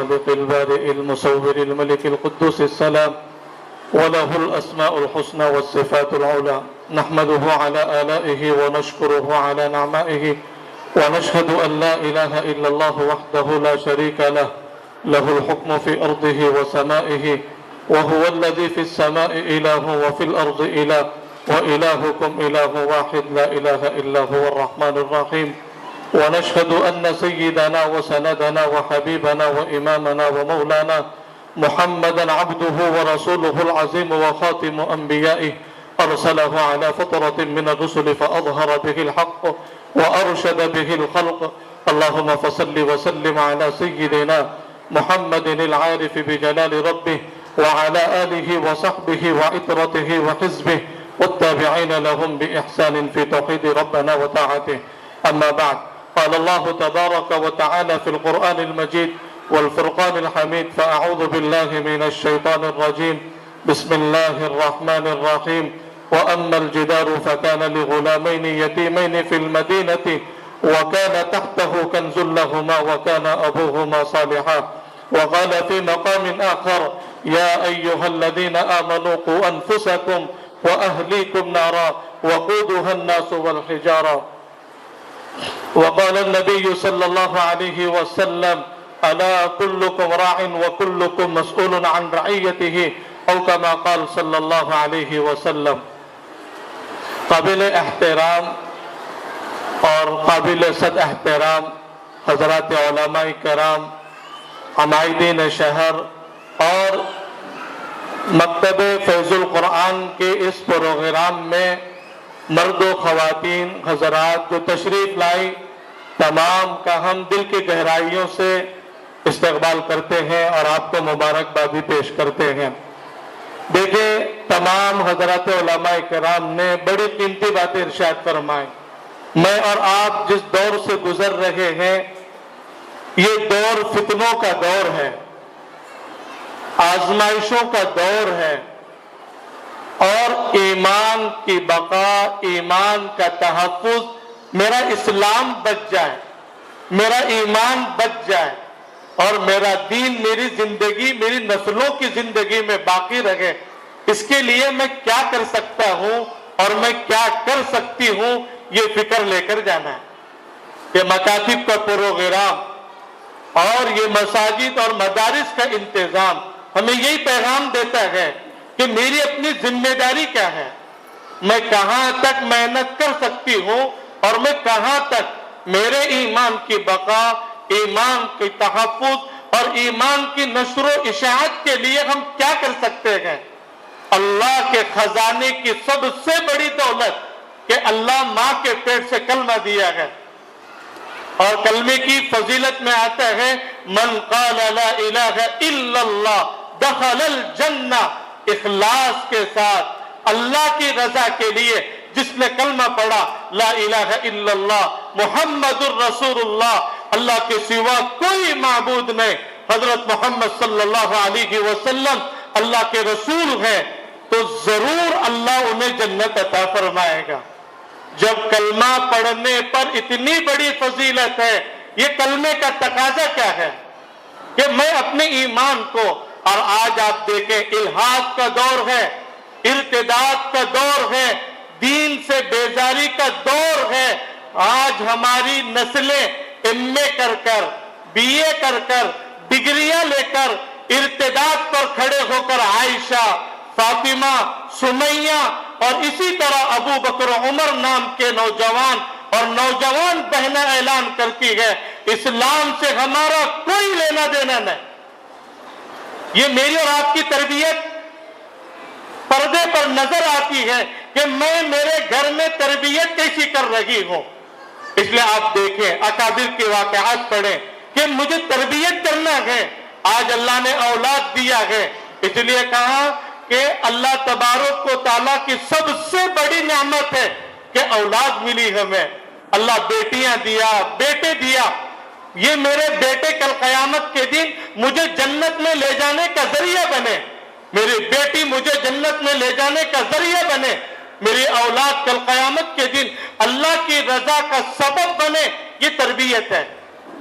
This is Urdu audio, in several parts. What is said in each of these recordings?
الخالق البارئ المصور الملك القدوس السلام وله الأسماء الحسنى والصفات العلى نحمده على آلائه ونشكره على نعمائه ونشهد أن لا إله إلا الله وحده لا شريك له له الحكم في أرضه وسمائه وهو الذي في السماء إله وفي الأرض إله وإلهكم إله واحد لا إله إلا هو الرحمن الرحيم ونشهد أن سيدنا وسندنا وحبيبنا وإمامنا ومولانا محمدا عبده ورسوله العظيم وخاتم أنبيائه أرسله على فترة من الرسل فأظهر به الحق وأرشد به الخلق اللهم فصل وسلم على سيدنا محمد العارف بجلال ربه وعلى آله وصحبه وعترته وحزبه والتابعين لهم بإحسان في توحيد ربنا وطاعته أما بعد قال الله تبارك وتعالى في القرآن المجيد والفرقان الحميد فأعوذ بالله من الشيطان الرجيم بسم الله الرحمن الرحيم وأما الجدار فكان لغلامين يتيمين في المدينة وكان تحته كنز لهما وكان أبوهما صالحا وقال في مقام آخر يا أيها الذين آمنوا قوا أنفسكم وأهليكم نارا وقودها الناس والحجارة وقال النبي صلى الله عليه وسلم ألا كلكم راع وكلكم مسؤول عن رعيته أو كما قال صلى الله عليه وسلم قابل احترام اور قابل صد احترام حضرات علماء کرام عمائدین شہر اور مکتب فیض القرآن کے اس پروگرام میں مرد و خواتین حضرات جو تشریف لائی تمام کا ہم دل کی گہرائیوں سے استقبال کرتے ہیں اور آپ کو مبارکبادی پیش کرتے ہیں۔ دیکھیں تمام حضرات علماء کرام نے بڑی قیمتی باتیں ارشاد فرمائیں۔ میں اور آپ جس دور سے گزر رہے ہیں یہ دور فتنوں کا دور ہے، آزمائشوں کا دور ہے، اور ایمان کی بقا، ایمان کا تحفظ، میرا اسلام بچ جائے، میرا ایمان بچ جائے اور میرا دین میری زندگی، میری نسلوں کی زندگی میں باقی رہے، اس کے لیے میں کیا کر سکتا ہوں اور میں کیا کر سکتی ہوں، یہ فکر لے کر جانا ہے۔ یہ مکاتب کا پروگرام اور یہ مساجد اور مدارس کا انتظام ہمیں یہی پیغام دیتا ہے کہ میری اپنی ذمہ داری کیا ہے، میں کہاں تک محنت کر سکتی ہوں اور میں کہاں تک میرے ایمان کی بقا، ایمان کی تحفظ اور ایمان کی نشر و اشاعت کے لیے ہم کیا کر سکتے ہیں۔ اللہ کے خزانے کی سب سے بڑی دولت کہ اللہ ماں کے پیٹ سے کلمہ دیا ہے، اور کلمے کی فضیلت میں آتا ہے من قال لا الہ الا اللہ دخل الجنہ، اخلاص کے ساتھ اللہ کی رضا کے لیے جس نے کلمہ پڑھا لا الہ الا اللہ محمد الرسول اللہ، اللہ کے سوا کوئی معبود نہیں، حضرت محمد صلی اللہ علیہ وسلم اللہ کے رسول ہیں، تو ضرور اللہ انہیں جنت عطا فرمائے گا۔ جب کلمہ پڑھنے پر اتنی بڑی فضیلت ہے، یہ کلمے کا تقاضا کیا ہے کہ میں اپنے ایمان کو، اور آج آپ دیکھیں الحاد کا دور ہے، ارتداد کا دور ہے، دین سے بیزاری کا دور ہے، آج ہماری نسلیں ایم اے کر کر، بی اے کر کر، ڈگریاں لے کر ارتداد پر کھڑے ہو کر عائشہ، فاطمہ، سمیہ اور اسی طرح ابو بکر عمر نام کے نوجوان اور نوجوان بہنیں اعلان کرتی ہے اسلام سے ہمارا کوئی لینا دینا نہیں۔ یہ میری اور آپ کی تربیت پردے پر نظر آتی ہے کہ میں میرے گھر میں تربیت کیسی کر رہی ہوں۔ اس لیے آپ دیکھیں اکابر کے واقعات پڑھیں کہ مجھے تربیت کرنا ہے، آج اللہ نے اولاد دیا ہے، اس لیے کہا کہ اللہ تبارک و تعالیٰ کی سب سے بڑی نعمت ہے کہ اولاد ملی ہمیں، اللہ بیٹیاں دیا، بیٹے دیا، یہ میرے بیٹے کل قیامت کے دن مجھے جنت میں لے جانے کا ذریعہ بنے، میری بیٹی مجھے جنت میں لے جانے کا ذریعہ بنے، میری اولاد کل قیامت کے دن اللہ کی رضا کا سبب بنے، یہ تربیت ہے۔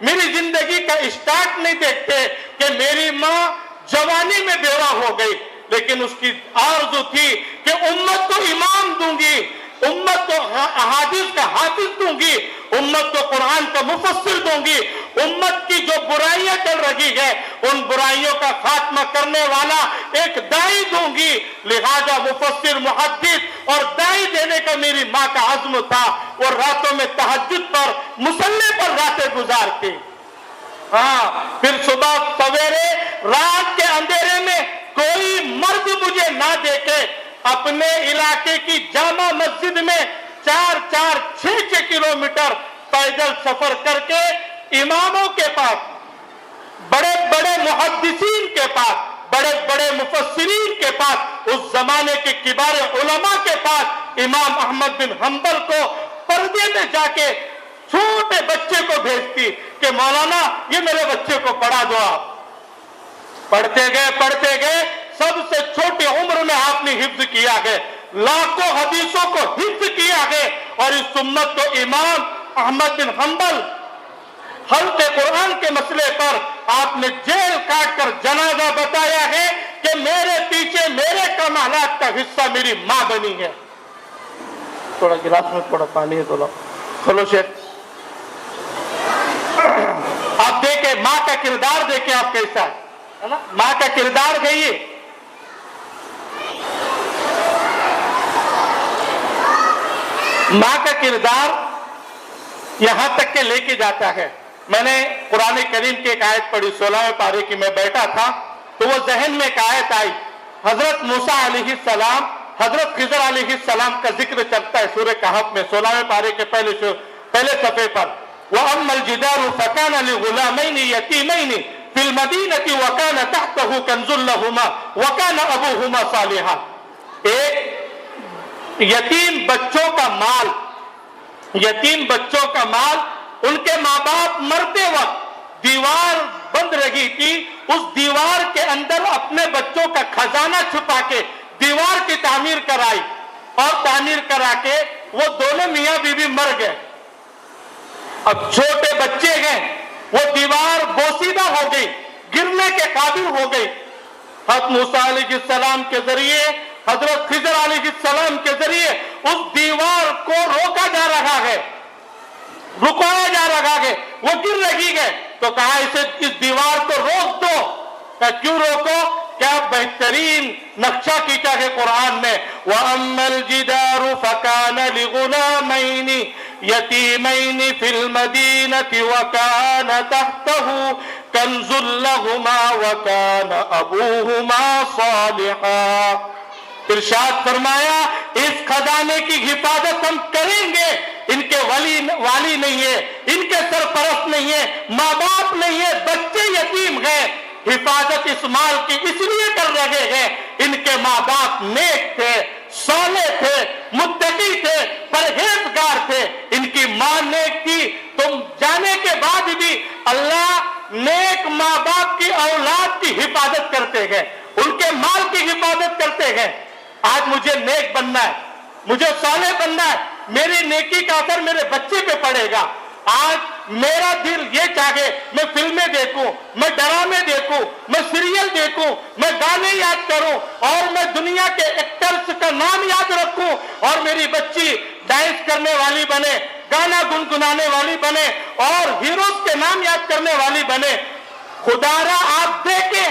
میری زندگی کا اسٹارٹ نہیں دیکھتے کہ میری ماں جوانی میں بیوہ ہو گئی، لیکن اس کی آرزو تھی کہ امت کو امام دوں گی، امت کو احادیث کا حافظ دوں گی، امت کو قرآن کا مفسر دوں گی، امت کی جو برائیاں چل رہی ہے ان برائیوں کا خاتمہ کرنے والا ایک دائی دوں گی۔ لہذا مفسر، محدث اور دائی دینے کا میری ماں کا عزم تھا۔ وہ راتوں میں تہجد پر مصلی پر راتیں گزارتی، پھر صبح سویرے رات کے اندھیرے میں کوئی مرد مجھے نہ دیکھے، اپنے علاقے کی جامع مسجد میں 6 کلومیٹر پیدل سفر کر کے اماموں کے پاس، بڑے بڑے محدثین کے پاس، بڑے بڑے مفسرین کے پاس، اس زمانے کے کبار علماء کے پاس امام احمد بن حنبل کو پردے میں جا کے چھوٹے بچے کو بھیجتی کہ مولانا یہ میرے بچے کو پڑھا دو آپ۔ پڑھتے گئے سب سے چھوٹی عمر میں آپ نے حفظ کیا ہے، لاکھوں حدیثوں کو حفظ کیا ہے، اور اس امت کو امام احمد بن حنبل خلق قرآن کے مسئلے پر آپ نے جیل کاٹ کر جنازہ بتایا ہے کہ میرے پیچھے میرے کمالات کا حصہ میری ماں بنی ہے۔ تھوڑا گلاس میں تھوڑا پانی ہے تو لو، چلو شیخ۔ آپ دیکھیں ماں کا کردار، دیکھیں آپ کیسا ہے نا، ماں کا کردار گئی، ماں کا کردار یہاں تک کہ لے کے جاتا ہے۔ میں نے قرآن کریم کی ایک آیت پڑھی 16ویں پارے کی، میں بیٹھا تھا تو وہ ذہن میں ایک آیت آئی، حضرت موسیٰ علیہ السلام، حضرت خضر علیہ السلام کا ذکر چلتا ہے سورہ کہف میں 16ویں پارے کے پہلے صفحے پر، وَأَمَّا الْجِدَارُ فَكَانَ لِغُلَامَيْنِ يَتِيمَيْنِ فِي الْمَدِينَةِ وَكَانَ تَحْتَهُ كَنْزٌ لَهُمَا وَكَانَ أَبُوهُمَا صَالِحًا۔ ایک یتیم بچوں کا مال، یتیم بچوں کا مال، ان کے ماں باپ مرتے وقت دیوار بند رہی تھی، اس دیوار کے اندر اپنے بچوں کا خزانہ چھپا کے دیوار کی تعمیر کرائی، اور تعمیر کرا کے وہ دونوں میاں بیوی مر گئے۔ اب چھوٹے بچے ہیں، وہ دیوار بوسیدہ ہو گئی، گرنے کے قابل ہو گئی۔ حضرت موسیٰ علیہ السلام کے ذریعے، حضرت خضر علیہ السلام کے ذریعے اس دیوار کو روکا جا رہا ہے، رکایا جا رہا ہے، وہ گر رہی ہے، تو کہا اس دیوار کو روک دو۔ کیوں روکو؟ کیا بہترین نقشہ کھینچا ہے قرآن میں، وَأَمَّا الْجِدَارُ فَكَانَ لِغُلَامَيْنِ يَتِيمَيْنِ فِي الْمَدِينَةِ وَكَانَ تَحْتَهُ كَنْزٌ لَهُمَا وَكَانَ أَبُوهُمَا صَالِحًا۔ ارشاد فرمایا اس خزانے کی حفاظت ہم کریں گے، ان کے والی نہیں ہے، ان کے سرپرست نہیں ہے، ماں باپ نہیں ہے، بچے یتیم ہیں، حفاظت اس مال کی اس لیے کر رہے ہیں، ان کے ماں باپ نیک تھے، صالح تھے، متقی تھے، پرہیزگار تھے، ان کی ماں نیک تھی۔ تم جانے کے بعد بھی اللہ نیک ماں باپ کی اولاد کی حفاظت کرتے ہیں، ان کے مال کی حفاظت کرتے ہیں۔ آج مجھے نیک بننا ہے، مجھے صالح بننا ہے، میری نیکی کا اثر میرے بچے پہ پڑے گا۔ آج میرا دل یہ چاہے میں فلمیں دیکھوں، میں ڈرامے دیکھوں، میں سیریل دیکھوں، میں گانے یاد کروں، اور میں دنیا کے ایکٹرز کا نام یاد رکھوں، اور میری بچی ڈانس کرنے والی بنے، گانا گنگنانے والی بنے، اور ہیروز کے نام یاد کرنے والی بنے۔ خدا را آپ دیکھیں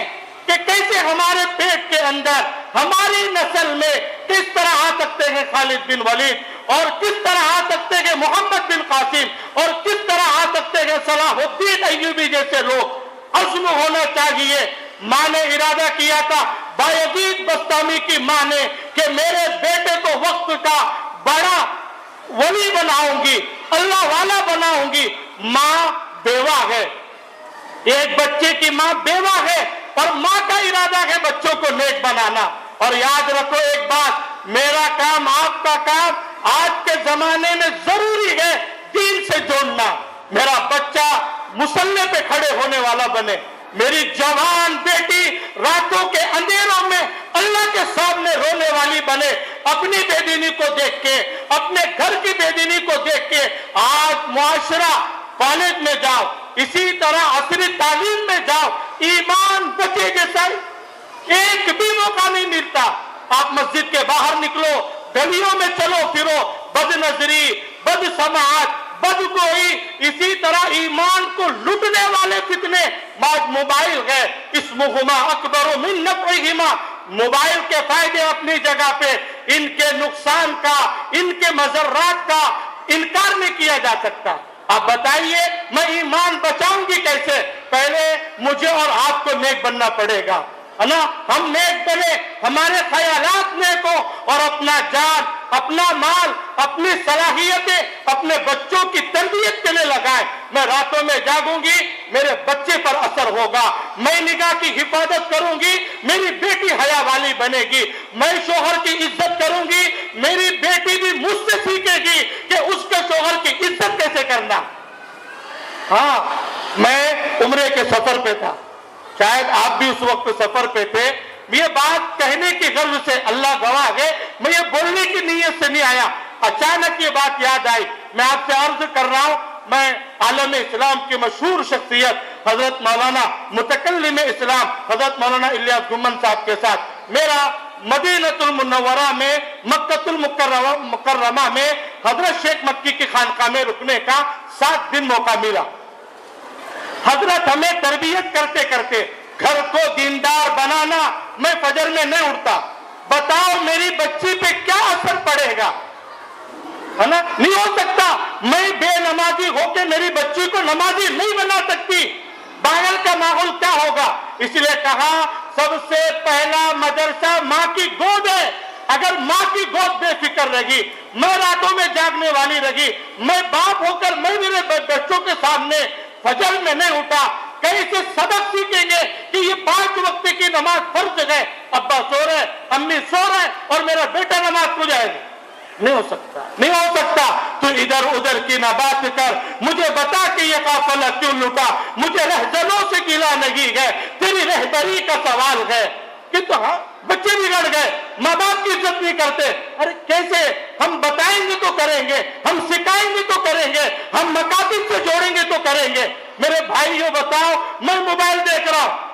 کہ کیسے ہمارے پیٹ کے اندر، ہماری نسل میں کس طرح آ سکتے ہیں خالد بن ولید، اور کس طرح آ سکتے ہیں محمد بن قاسم، اور کس طرح آ سکتے ہیں صلاح الدین ایوبی جیسے لوگ۔ عزم ہونا چاہیے۔ ماں نے ارادہ کیا تھا، بایزید بستامی کی ماں نے، کہ میرے بیٹے کو وقت کا بڑا ولی بناؤں گی، اللہ والا بناؤں گی۔ ماں بیوہ ہے، ایک بچے کی ماں بیوہ ہے، اور ماں کا ارادہ ہے بچوں کو نیک بنانا۔ اور یاد رکھو ایک بات، میرا کام، آپ کا کام آج کے زمانے میں ضروری ہے دین سے جوڑنا۔ میرا بچہ مصلی پہ کھڑے ہونے والا بنے، میری جوان بیٹی راتوں کے اندھیروں میں اللہ کے سامنے رونے والی بنے، اپنی بے دینی کو دیکھ کے، اپنے گھر کی بے دینی کو دیکھ کے۔ آج معاشرہ، کالج میں جاؤ، اسی طرح عصری تعلیم میں جاؤ، ایمان بچے جیسا ایک بھی موقع نہیں ملتا۔ آپ مسجد کے باہر نکلو، گلیوں میں چلو پھرو، بد نظری، بد سماعت، بدگوئی، اسی طرح ایمان کو لٹنے والے فتنے۔ موبائل ہے، اسمہما اکبر من نفعہما، موبائل کے فائدے اپنی جگہ پہ، ان کے نقصان کا، ان کے مضرات کا انکار نہیں کیا جا سکتا۔ آپ بتائیے میں ایمان بچاؤں گی کیسے؟ پہلے مجھے اور آپ کو نیک بننا پڑے گا، ہے نا؟ ہم نیک بنے، ہمارے خیالات نیک ہو، اور اپنا جان، اپنا مال، اپنی صلاحیتیں اپنے بچوں کی تربیت کے لیے لگائیں۔ میں راتوں میں جاگوں گی، میرے بچے پر اثر ہوگا۔ میں نگاہ کی حفاظت کروں گی، میری بیٹی حیا والی بنے گی۔ میں شوہر کی عزت کروں گی، میری بیٹی بھی مجھ سے سیکھے گی کہ اس کے شوہر کی عزت کیسے کرنا۔ ہاں، میں عمرے کے سفر پہ تھا، شاید آپ بھی اس وقت سفر پہ تھے۔ یہ بات کہنے کی غرض سے، اللہ گواہ ہے، میں یہ بولنے کی نیت سے نہیں آیا، اچانک یہ بات یاد آئی۔ میں آپ سے عرض کر رہا ہوں، میں عالم اسلام کی مشہور شخصیت حضرت مولانا متکلم اسلام حضرت مولانا الیاس گھمن صاحب کے ساتھ میرا مدینہ المنورہ میں، مکہ المکرمہ میں حضرت شیخ مکی کی خانقاہ میں رکنے کا 7 دن موقع ملا۔ حضرت ہمیں تربیت کرتے کرتے گھر کو دیندار بنانا، میں فجر میں نہیں اٹھتا، بتاؤ میری بچی پہ کیا اثر پڑے گا، ہے نا؟ نہیں ہو سکتا، میں بے نمازی ہو کے میری بچی کو نمازی نہیں بنا سکتی، باہر کا ماحول کیا ہوگا؟ اس لیے کہا سب سے پہلا مدرسہ ماں کی گود ہے۔ اگر ماں کی گود بے فکر رہی، میں راتوں میں جاگنے والی رہی، میں باپ ہو کر میں میرے بچوں کے سامنے فجر میں نہیں اٹھا، کیسے سبق سیکھیں گے کہ یہ 5 وقت کی نماز فرض ہے؟ ابا سو رہے، امی سو رہے، اور میرا بیٹا نماز کو جائے گا؟ نہیں ہو سکتا، نہیں ہو سکتا۔ تو ادھر ادھر کی نہ بات کر، مجھے بتا کہ یہ قافلہ کیوں لوٹا، مجھے رہزنوں سے گلا نہیں ہے، تیری رہبری کا سوال ہے۔ کہ تو ہاں بچے بگڑ گئے، ماں باپ کی عزت نہیں کرتے۔ ارے کیسے؟ ہم بتائیں گے تو کریں گے، ہم سکھائیں گے تو کریں گے، ہم مکاتب سے جوڑیں گے تو کریں گے۔ میرے بھائیوں بتاؤ، میں موبائل دیکھ رہا ہوں،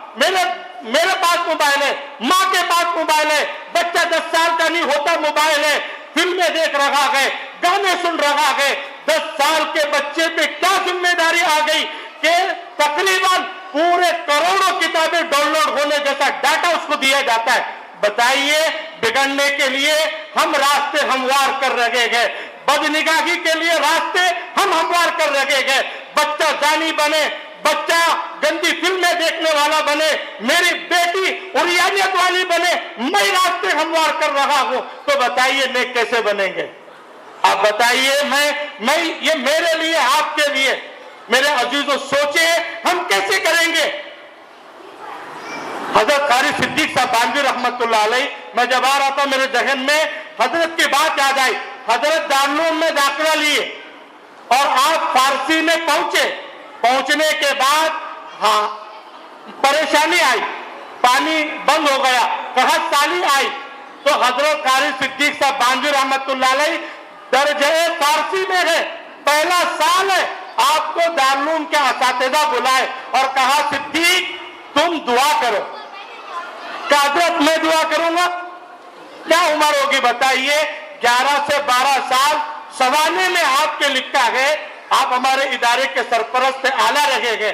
میرے پاس موبائل ہے، ماں کے پاس موبائل ہے، بچہ 10 سال کا نہیں ہوتا موبائل ہے، فلمیں دیکھ رہا ہے، گانے سن رہا ہے۔ 10 سال کے بچے پہ کیا ذمہ داری آ گئی کہ تقریباً پورے کروڑوں کتابیں ڈاؤن لوڈ ہونے جیسا ڈاٹا اس کو دیا جاتا ہے۔ بتائیے، بگڑنے کے لیے ہم راستے ہموار کر رہے ہیں، بدنگاہی کے لیے راستے ہم ہموار کر رہے ہیں۔ بچہ زانی بنے، بچہ گندی فلمیں دیکھنے والا بنے، میری بیٹی عریانیت والی بنے، میں راستے ہموار کر رہا ہوں، تو بتائیے نیک کیسے بنیں گے؟ آپ بتائیے، میں یہ میرے لیے، آپ کے لیے، میرے عزیزوں سوچے ہم کیسے کریں گے؟ حضرت قاری صدیق صاحب بانوی رحمت اللہ علیہ، میں جب آ رہا تھا میرے ذہن میں حضرت کی بات یاد آئی۔ حضرت دارالعلوم میں داخلہ لیے اور آپ فارسی میں پہنچنے کے بعد ہاں پریشانی آئی، پانی بند ہو گیا، قحط سالی آئی، تو حضرت قاری صدیق صاحب بانوی رحمت اللہ علیہ درجہ فارسی میں ہے، پہلا سال ہے، آپ کو دارالعلوم کے اساتذہ بلائے اور کہا صدیق تم دعا کرو۔ کہ حضرت میں دعا کروں گا؟ کیا عمر ہوگی بتائیے؟ 11 سے 12 سال، سوانے میں آپ کے لکھا ہے، آپ ہمارے ادارے کے سرپرست اعلیٰ رہے گے،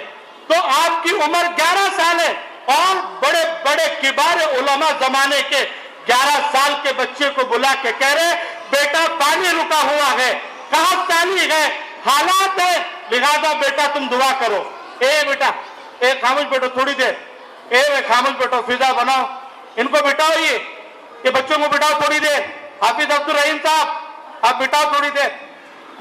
تو آپ کی عمر 11 سال ہے، اور بڑے بڑے کبار علماء زمانے کے 11 سال کے بچے کو بلا کے کہہ رہے بیٹا پانی رکا ہوا ہے، قحط سالی ہے، حالات ہے، لہذا بیٹا تم دعا کرو۔ اے بیٹا، اے خاموش بیٹو تھوڑی دیر، اے خاموش بیٹو، فضا بناؤ، ان کو بٹاؤ، یہ بچوں کو بٹاؤ تھوڑی دیر، حافظ عبدالرحیم صاحب آپ بٹاؤ تھوڑی دیر۔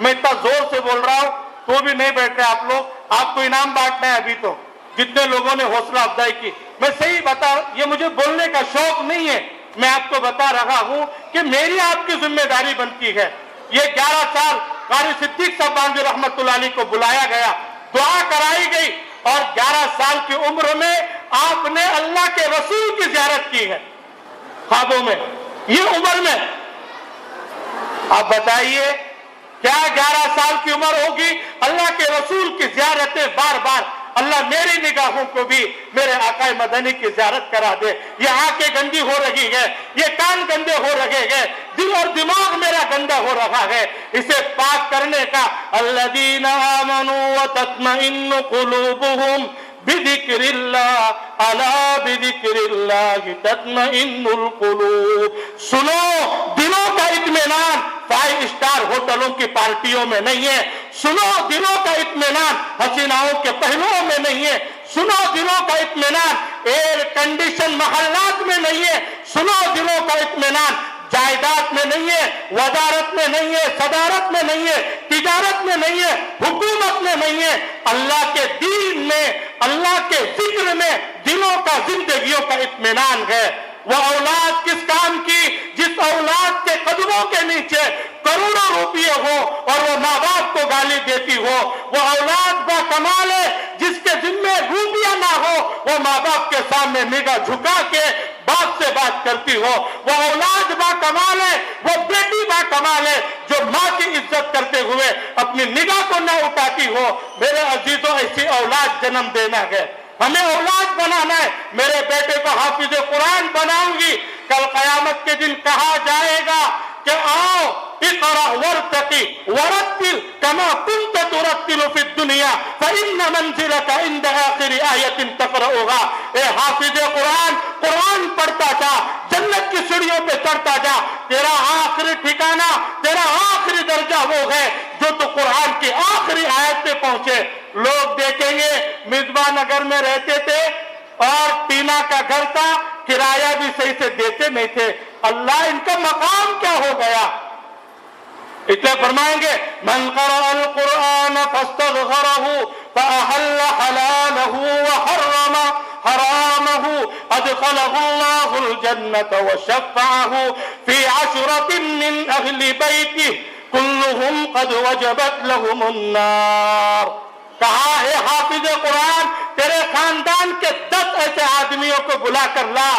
میں اتنا زور سے بول رہا ہوں تو بھی نہیں بیٹھ رہے آپ لوگ، آپ کو انعام بانٹنا ہے ابھی تو، جتنے لوگوں نے حوصلہ افزائی کی۔ میں صحیح بتا، یہ مجھے بولنے کا شوق نہیں ہے، میں آپ کو بتا رہا ہوں کہ میری آپ کی ذمہ داری بنتی ہے۔ یہ 11 سال قاری صدیق صاحب بانوی رحمت اللہ علیہ کو بلایا گیا، دعا کرائی گئی، اور 11 سال کی عمر میں آپ نے اللہ کے رسول کی زیارت کی ہے خوابوں میں، یہ عمر میں۔ آپ بتائیے کیا 11 سال کی عمر ہوگی؟ اللہ کے رسول کی زیارتیں بار بار اللہ میری نگاہوں کو بھی میرے آقا مدنی کی زیارت کرا دے. یہ آنکھیں گندی ہو رہی ہے، یہ کان گندے ہو رہے ہیں، دل اور دماغ میرا گندا ہو رہا ہے، اسے پاک کرنے کا الذین آمنوا وتطمئن قلوبهم بذکر اللہ الا بذکر اللہ تطمئن القلوب. سنو، دلوں کا اطمینان 5 اسٹار ہوٹلوں کی پارٹیوں میں نہیں ہے. سنو، دلوں کا اطمینان حسیناؤں کے پہلوؤں میں نہیں ہے. سنو، دلوں کا اطمینان ایئر کنڈیشن محلات میں نہیں ہے. سنو، دلوں کا اطمینان جائیداد میں نہیں ہے، وزارت میں نہیں ہے، صدارت میں نہیں ہے، تجارت میں نہیں ہے، حکومت میں نہیں ہے. اللہ کے دین میں، اللہ کے ذکر میں دلوں کا، زندگیوں کا اطمینان ہے. وہ اولاد کس کام کی جس اولاد کے قدموں کے نیچے کروڑوں روپیے ہو اور وہ ماں باپ کو گالی دیتی ہو. وہ اولاد با کمال ہے جس کے ذمے روپیہ نہ ہو، وہ ماں باپ کے سامنے نگاہ جھکا کے باپ سے بات کرتی ہو. وہ اولاد با کمال ہے، وہ بیٹی با کمال ہے جو ماں کی عزت کرتے ہوئے اپنی نگاہ کو نہ اٹھاتی ہو. میرے عزیزوں، ایسی اولاد جنم دینا ہے، ہمیں اولاد بنانا ہے. میرے بیٹے کو حافظ قرآن بناؤں گی. کل قیامت کے دن کہا جائے گا کہ آؤ اقرأ وارتقی ورتل کما کنت ترتل فی الدنیا فإن منزلک عند آخر آیت تقرأها. اے حافظ قرآن، قرآن پڑھتا جا، جنت کی سیڑھیوں پہ چڑھتا جا. تیرا آخری ٹھکانہ، تیرا آخری درجہ وہ ہے جو تو قرآن کی آخری آیت پہ پہنچے. لوگ دیکھیں گے مصباح نگر میں رہتے تھے اور ٹینا کا گھر تھا، کرایہ بھی صحیح سے دیتے نہیں تھے. اللہ، ان کا مقام کیا ہو گیا؟ اس لیے فرمائیں گے من قرأ القرآن فاستظہرہ فأحل حلالہ وحرم حرامہ ادخلہ اللہ الجنة وشفعہ فی 10 من اہل بیتہ کلہم قد وجبت لہم النار. کہا ہے حافظ قرآن تیرے خاندان کے 10 ایسے آدمیوں کو بلا کر لا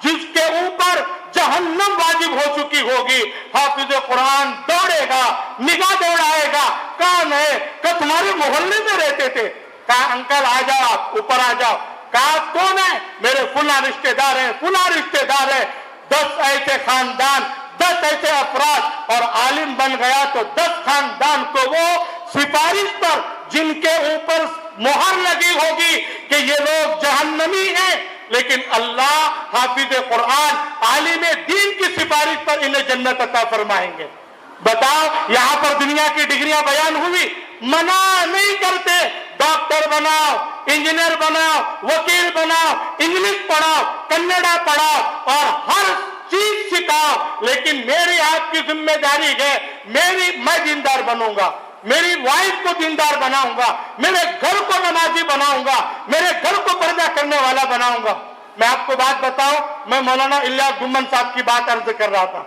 جس کے اوپر جہنم واجب ہو چکی ہوگی. حافظ قرآن دوڑے گا، نگاہ دوڑائے گا. کون ہے؟ کہ تمہارے محلے میں رہتے تھے. کہا انکل آ جاؤ، آپ اوپر آ جاؤ. کہا کون ہے؟ میرے فلاں رشتے دار ہیں، فلاں رشتے دار ہے. 10 ایسے خاندان، 10 ایسے افراد، اور عالم بن گیا تو 10 خاندان کو وہ سفارش پر جن کے اوپر مہر لگی ہوگی کہ یہ لوگ جہنمی ہیں، لیکن اللہ حافظ قرآن عالم دین کی سفارش پر انہیں جنت عطا فرمائیں گے. بتاؤ، یہاں پر دنیا کی ڈگریاں بیان ہوئی، منع نہیں کرتے. ڈاکٹر بناؤ، انجینئر بناؤ، وکیل بناؤ، انگلش پڑھاؤ، کنڑا پڑھاؤ اور ہر چیز سکھاؤ، لیکن میری آپ کی ذمہ داری ہے، میں دیندار بنوں گا، میری وائف کو دیندار بناؤں گا، میرے گھر کو نمازی بناؤں گا، میرے گھر کو پردہ کرنے والا بناؤں گا. میں آپ کو بات بتاؤں، میں مولانا الیاس گمن صاحب کی بات عرض کر رہا تھا.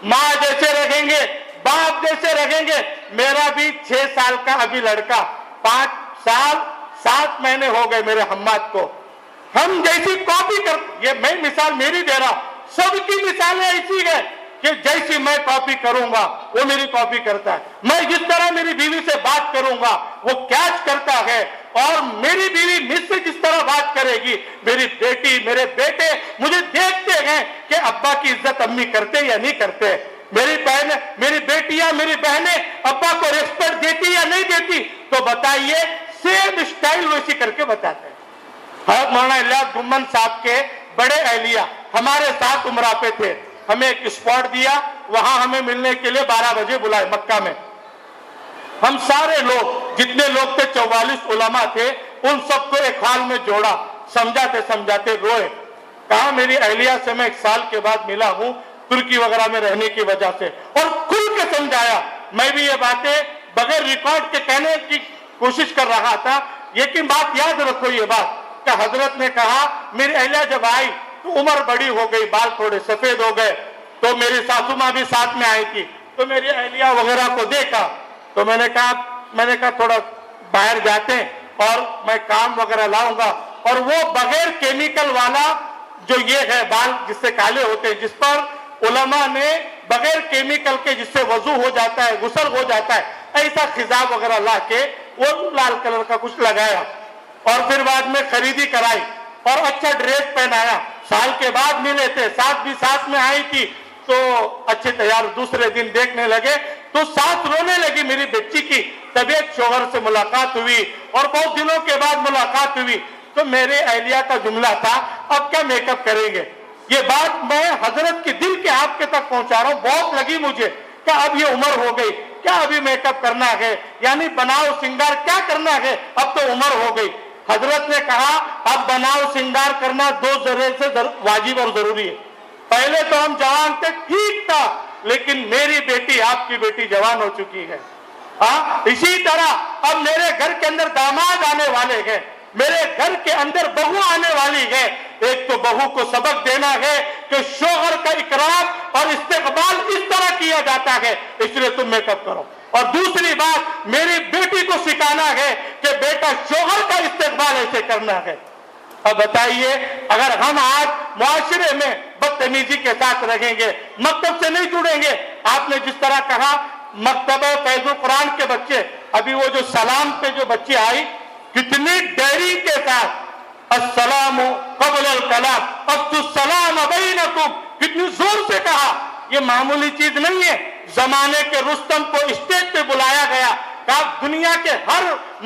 ماں جیسے رہیں گے، باپ جیسے رہیں گے. میرا بھی 6 سال کا ابھی لڑکا، 5 سال 7 مہینے ہو گئے میرے حماد کو. ہم جیسی کاپی کر، یہ میں مثال میری دے رہا، سب کی مثالیں ایسی ہے کہ جیسی میں کاپی کروں گا وہ میری کاپی کرتا ہے. میں جس طرح میری بیوی سے بات کروں گا وہ کیچ کرتا ہے، اور میری بیوی مجھ سے جس طرح بات کرے گی، میری بیٹی میرے بیٹے مجھے دیکھتے ہیں کہ ابا کی عزت امی کرتے یا نہیں کرتے. میری بہن، میری بیٹیاں، میری بہنیں ابا کو ریسپیکٹ دیتی یا نہیں دیتی. تو بتائیے، سیم اسٹائل ویسی کر کے بتاتے ہیں. حضرت مولانا الیاس گمن صاحب کے بڑے اہلیہ ہمارے ساتھ عمرہ پہ تھے. ہمیں ایک اسپاٹ دیا، وہاں ہمیں ملنے کے لیے 12 بجے بلائے مکہ میں. ہم سارے لوگ، جتنے لوگ تھے 44 علماء تھے، ان سب کو ایک حال میں جوڑا، سمجھاتے سمجھاتے روئے. کہا میری اہلیہ سے میں 1 سال کے بعد ملا ہوں ترکی وغیرہ میں رہنے کی وجہ سے، اور کھل کے سمجھایا. میں بھی یہ باتیں بغیر ریکارڈ کے کہنے کی کوشش کر رہا تھا، لیکن بات یاد رکھو یہ بات کہ حضرت نے کہا میری اہلیہ جب آئی تو عمر بڑی ہو گئی، بال تھوڑے سفید ہو گئے. تو میری ساسو ماں بھی ساتھ میں آئی تھی، تو میری اہلیہ وغیرہ کو دیکھا تو میں نے کہا تھوڑا باہر جاتے ہیں اور میں کام وغیرہ لاؤں گا. اور وہ بغیر کیمیکل والا جو یہ ہے بال جس سے کالے ہوتے ہیں، جس پر علماء نے بغیر کیمیکل کے جس سے وضو ہو جاتا ہے, غسل ہو جاتا ہے, ایسا خضاب وغیرہ لا کے وہ لال کلر کا کچھ لگایا اور پھر بعد میں خریدی کرائی اور اچھا ڈریس پہنایا. سال کے بعد ملے تھے, ساتھ بھی ساتھ میں آئی تھی تو اچھے تیار. دوسرے دن دیکھنے لگے تو ساتھ رونے لگی. میری بچی کی طبیعت, شوہر سے ملاقات ہوئی اور بہت دنوں کے بعد ملاقات ہوئی تو میرے اہلیہ کا جملہ تھا, اب کیا میک اپ کریں گے. یہ بات میں حضرت کے دل کے آپ کے تک پہنچا رہا ہوں. بہت لگی مجھے کہ اب یہ عمر ہو گئی, کیا ابھی میک اپ کرنا ہے, یعنی بناؤ سنگار کیا کرنا ہے, اب تو عمر ہو گئی. حضرت نے کہا اب بناؤ سنگار کرنا دو ذرے سے واجب اور ضروری ہے. پہلے تو ہم جوان تھے, ٹھیک تھا, لیکن میری بیٹی, آپ کی بیٹی جوان ہو چکی ہے. اسی طرح اب میرے گھر کے اندر داماد آنے والے ہیں, میرے گھر کے اندر بہو آنے والی ہے. ایک تو بہو کو سبق دینا ہے کہ شوہر کا اکرام اور استقبال اس طرح کیا جاتا ہے, اس لیے تم میک اپ کرو. اور دوسری بات میری بیٹی کو سکھانا ہے کہ بیٹا شوہر کا استقبال ایسے کرنا ہے. اب بتائیے, اگر ہم آج معاشرے میں بدتمیزی کے ساتھ رہیں گے, مکتب سے نہیں جڑیں گے. آپ نے جس طرح کہا مکتبہ فیض القرآن کے بچے, ابھی وہ جو سلام پہ جو بچی آئی, کتنی ڈیری کے ساتھ السلام قبل الکلام افشوا السلام بینکم, کتنی زور سے کہا. یہ معمولی چیز نہیں ہے. زمانے کے رستم کو اسٹیج پہ بلایا گیا کہ آپ دنیا کے ہر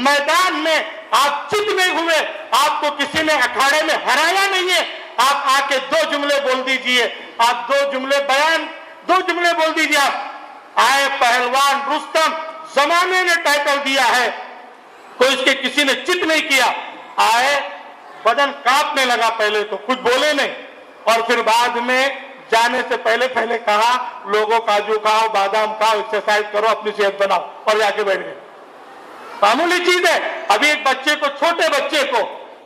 میدان میں آپ چت نہیں ہوئے, آپ کو کسی نے اکھاڑے میں ہرایا نہیں ہے, آپ آ کے دو جملے بول دیجئے. آپ دو جملے بول دیجئے. آپ آئے پہلوان رستم, زمانے نے ٹائٹل دیا ہے, تو اس کے کسی نے چت نہیں کیا. آئے, بدن کانپنے لگا, پہلے تو کچھ بولے نہیں, اور پھر بعد میں جانے سے پہلے کہا لوگوں کاجو کھاؤ, بادام کھاؤ, ایکسرسائز کرو, اپنی صحت بناؤ, اور جا کے بیٹھ گئے. معمولی چیز ہے. ابھی ایک بچے کو, چھوٹے بچے کو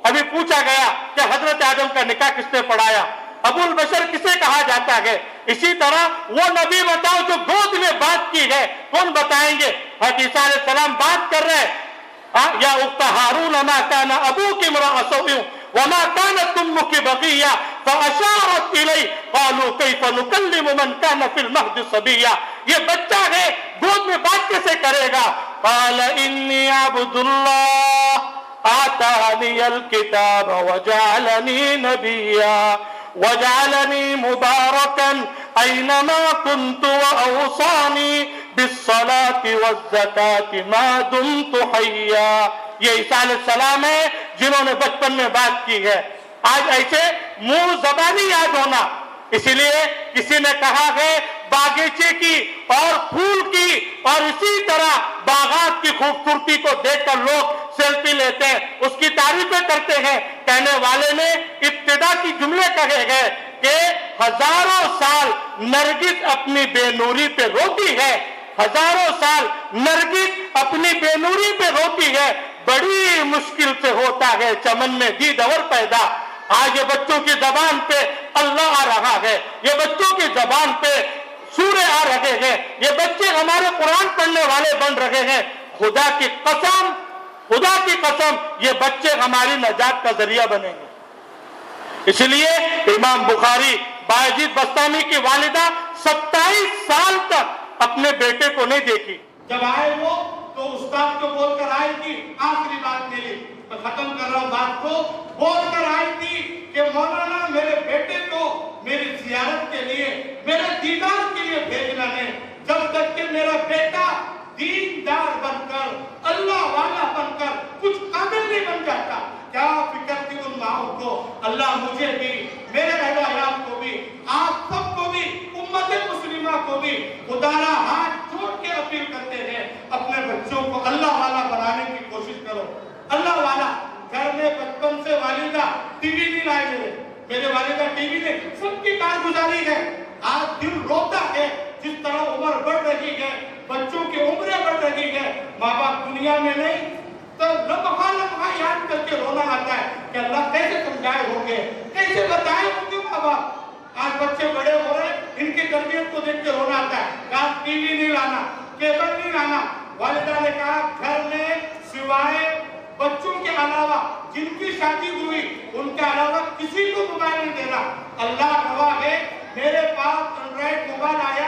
ابھی پوچھا گیا کہ حضرت آدم کا نکاح کس نے پڑھایا, ابو البشر کسے کہا جاتا ہے. اسی طرح وہ نبی بتاؤ جو گود میں بات کی ہے, کون بتائیں گے. حضرت عیسیٰ علیہ السلام بات کر رہے, یا اخت ہارون ما کان ابوک امرأ سوء وما كانت امك بغيا فاشارت الیہ قالوا کیف نکلم من کان فی المہد صبیا. یہ بچہ ہے, گود میں بات کیسے کرے گا. قال انی عبد اللہ آتانی الکتاب وجعلنی نبیا وجعلنی مبارکا اینما کنت واوصانی بالصلاة والزکاة ما دمت حیا. یہ عیسیٰ علیہ السلام ہے جنہوں نے بچپن میں بات کی ہے. آج ایسے منہ زبانی یاد ہونا. اسی لیے کسی نے کہا ہے باغیچے کی اور پھول کی اور اسی طرح باغات کی خوبصورتی کو دیکھ کر لوگ سیلفی لیتے ہیں, اس کی تعریفیں کرتے ہیں. کہنے والے نے ابتدا کی جملے کہے گئے کہ ہزاروں سال نرگس اپنی بے نوری پہ روتی ہے, ہزاروں سال نرگس اپنی بے نوری پہ روتی ہے, بڑی مشکل سے ہوتا ہے چمن میں دیدور پیدا. آج یہ بچوں کی زبان پہ اللہ آ رہا ہے, یہ بچوں کی زبان پہ سورے آ رہے ہیں, یہ بچے ہمارے قرآن پڑھنے والے بن رہے ہیں. خدا کی قسم یہ بچے ہماری نجات کا ذریعہ بنیں گے. اس لیے امام بخاری بایزید بستامی کی والدہ 27 سال تک اپنے بیٹے کو نہیں دیکھی. جب آئے وہ تو استاد کو بول کر آئی تھی, آخری بات میری, میں ختم کر رہا ہوں بات کو, بول کر آئی تھی کہ مولانا میرے بیٹے کو میری زیارت کے لیے, میرے دیدار کے لیے بھیجنا ہے. جب تک کہ میرا بیٹا دیندار بن کر, اللہ والا بن کر کچھ قابل نہیں بن جاتا. کیا فکر تھی ان ماؤں کو. اللہ مجھے بھی, میرے اہل و عیال کو بھی, آپ سب کو بھی, امت مسلمہ کو بھی خدا را ہاتھ جوڑ کے اپیل کرتے ہیں, اپنے بچوں کو اللہ والا بنانے کی کوشش کرو. اللہ والا. گھر میں بچپن سے والدہ ٹی وی نہیں لائے, میرے والدہ ٹی وی نے سب کی کارگزاری ہے. آج دل روتا ہے جس طرح عمر بڑھ رہی ہے, بچوں کی عمریں بڑھ رہی ہے, ماں باپ دنیا میں نہیں تو لمحہ یاد کر کے رونا آتا ہے کہ اللہ کیسے سمجھائے ہوں گے, کیسے بتائے ہوں گے ماں باپ. آج بچے بڑے ہو رہے, ان کی تربیت کو دیکھ کے رونا آتا ہے. کہا ٹی وی نہیں لانا, کیبل نہیں لانا. والدہ نے کہا گھر میں سوائے بچوں کے علاوہ جن کی شادی ہوئی ان کے علاوہ کسی کو موبائل نہیں دینا. اللہ گواہ ہے, میرے پاس اینڈرائڈ موبائل آیا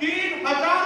3,000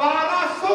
1200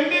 MA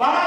12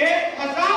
1000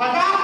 1000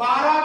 12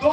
2